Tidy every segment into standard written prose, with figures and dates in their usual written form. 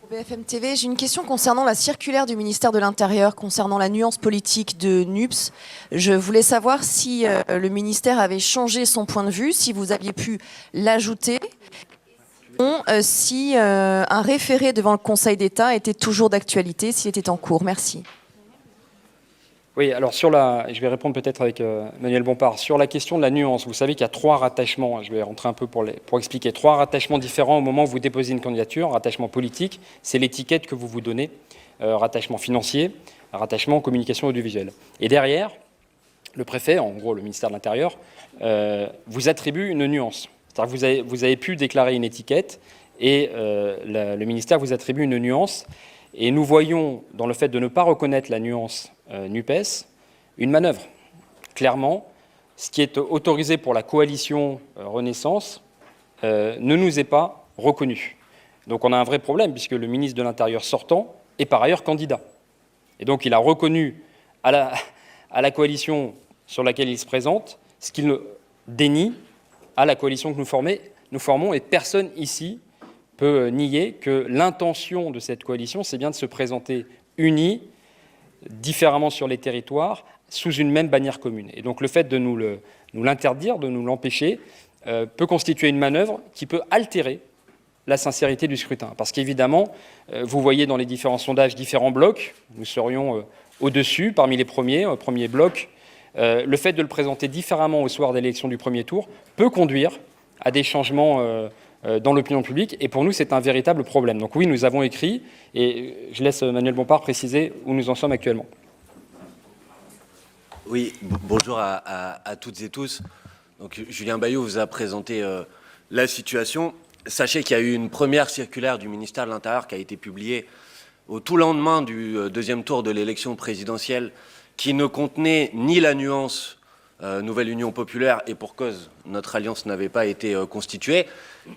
BFM TV, j'ai une question concernant la circulaire du ministère de l'Intérieur, concernant la nuance politique de NUPS. Je voulais savoir si le ministère avait changé son point de vue, si vous aviez pu l'ajouter, si un référé devant le Conseil d'État était toujours d'actualité, s'il était en cours. Merci. Oui, alors je vais répondre peut-être avec Manuel Bompard. Sur la question de la nuance, vous savez qu'il y a 3 rattachements, je vais rentrer un peu pour expliquer, 3 rattachements différents au moment où vous déposez une candidature. Rattachement politique, c'est l'étiquette que vous vous donnez, rattachement financier, rattachement communication audiovisuelle. Et derrière, le préfet, en gros le ministère de l'Intérieur, vous attribue une nuance. C'est-à-dire que vous avez pu déclarer une étiquette et le ministère vous attribue une nuance. Et nous voyons, dans le fait de ne pas reconnaître la nuance NUPES, une manœuvre. Clairement, ce qui est autorisé pour la coalition Renaissance ne nous est pas reconnu. Donc on a un vrai problème, puisque le ministre de l'Intérieur sortant est par ailleurs candidat. Et donc il a reconnu à la coalition sur laquelle il se présente ce qu'il dénie à la coalition que nous formons, et personne ici peut nier que l'intention de cette coalition, c'est bien de se présenter unie, différemment sur les territoires, sous une même bannière commune. Et donc le fait de nous l'interdire, de nous l'empêcher, peut constituer une manœuvre qui peut altérer la sincérité du scrutin. Parce qu'évidemment, vous voyez dans les différents sondages différents blocs, nous serions au-dessus, parmi les premiers blocs. Le fait de le présenter différemment au soir de l'élection du premier tour peut conduire à des changements dans l'opinion publique, et pour nous, c'est un véritable problème. Donc oui, nous avons écrit, et je laisse Manuel Bompard préciser où nous en sommes actuellement. Oui, bonjour à toutes et tous. Donc, Julien Bayou vous a présenté la situation. Sachez qu'il y a eu une première circulaire du ministère de l'Intérieur qui a été publiée au tout lendemain du deuxième tour de l'élection présidentielle, qui ne contenait ni la nuance Nouvelle Union Populaire, et pour cause, notre alliance n'avait pas été constituée,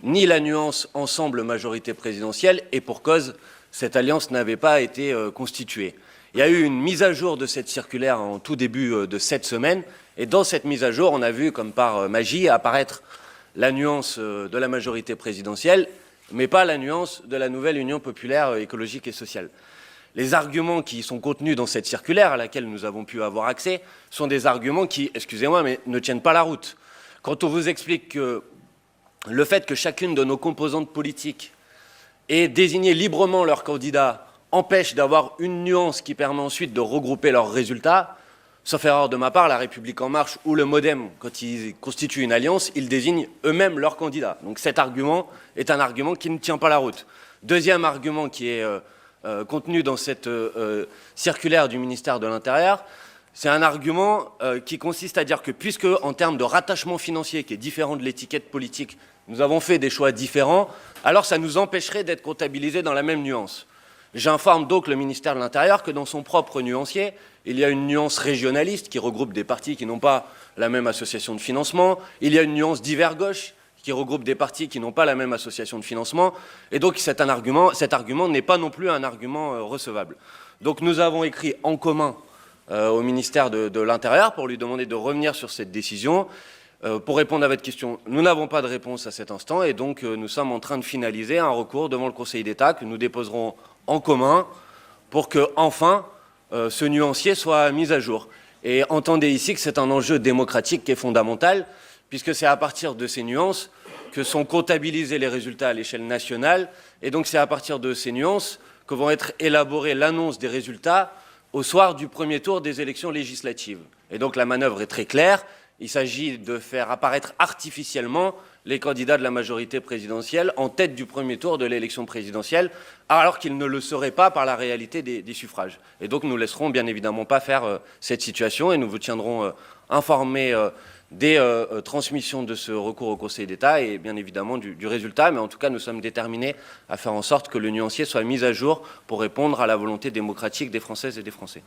ni la nuance Ensemble Majorité Présidentielle, et pour cause, cette alliance n'avait pas été constituée. Il y a eu une mise à jour de cette circulaire en tout début de cette semaine, et dans cette mise à jour, on a vu, comme par magie, apparaître la nuance de la majorité présidentielle, mais pas la nuance de la Nouvelle Union Populaire écologique et sociale. Les arguments qui sont contenus dans cette circulaire, à laquelle nous avons pu avoir accès, sont des arguments qui, excusez-moi, mais ne tiennent pas la route. Quand on vous explique que le fait que chacune de nos composantes politiques ait désigné librement leurs candidats empêche d'avoir une nuance qui permet ensuite de regrouper leurs résultats, sauf erreur de ma part, La République En Marche ou le MoDem, quand ils constituent une alliance, ils désignent eux-mêmes leurs candidats. Donc cet argument est un argument qui ne tient pas la route. Deuxième argument qui est contenu dans cette circulaire du ministère de l'Intérieur, c'est un argument qui consiste à dire que puisque, en termes de rattachement financier, qui est différent de l'étiquette politique, nous avons fait des choix différents, alors ça nous empêcherait d'être comptabilisés dans la même nuance. J'informe donc le ministère de l'Intérieur que dans son propre nuancier, il y a une nuance régionaliste qui regroupe des partis qui n'ont pas la même association de financement, il y a une nuance divers gauche qui regroupe des partis qui n'ont pas la même association de financement, et donc cet argument n'est pas non plus un argument recevable. Donc nous avons écrit en commun au ministère de l'Intérieur pour lui demander de revenir sur cette décision. Pour répondre à votre question, nous n'avons pas de réponse à cet instant, et donc nous sommes en train de finaliser un recours devant le Conseil d'État que nous déposerons en commun pour que, enfin, ce nuancier soit mis à jour. Et entendez ici que c'est un enjeu démocratique qui est fondamental, puisque c'est à partir de ces nuances que sont comptabilisés les résultats à l'échelle nationale, et donc c'est à partir de ces nuances que vont être élaborées l'annonce des résultats au soir du premier tour des élections législatives. Et donc la manœuvre est très claire, il s'agit de faire apparaître artificiellement les candidats de la majorité présidentielle en tête du premier tour de l'élection présidentielle, alors qu'ils ne le seraient pas par la réalité des suffrages. Et donc nous ne laisserons bien évidemment pas faire cette situation, et nous vous tiendrons informés des transmissions de ce recours au Conseil d'État et bien évidemment du résultat, mais en tout cas nous sommes déterminés à faire en sorte que le nuancier soit mis à jour pour répondre à la volonté démocratique des Françaises et des Français.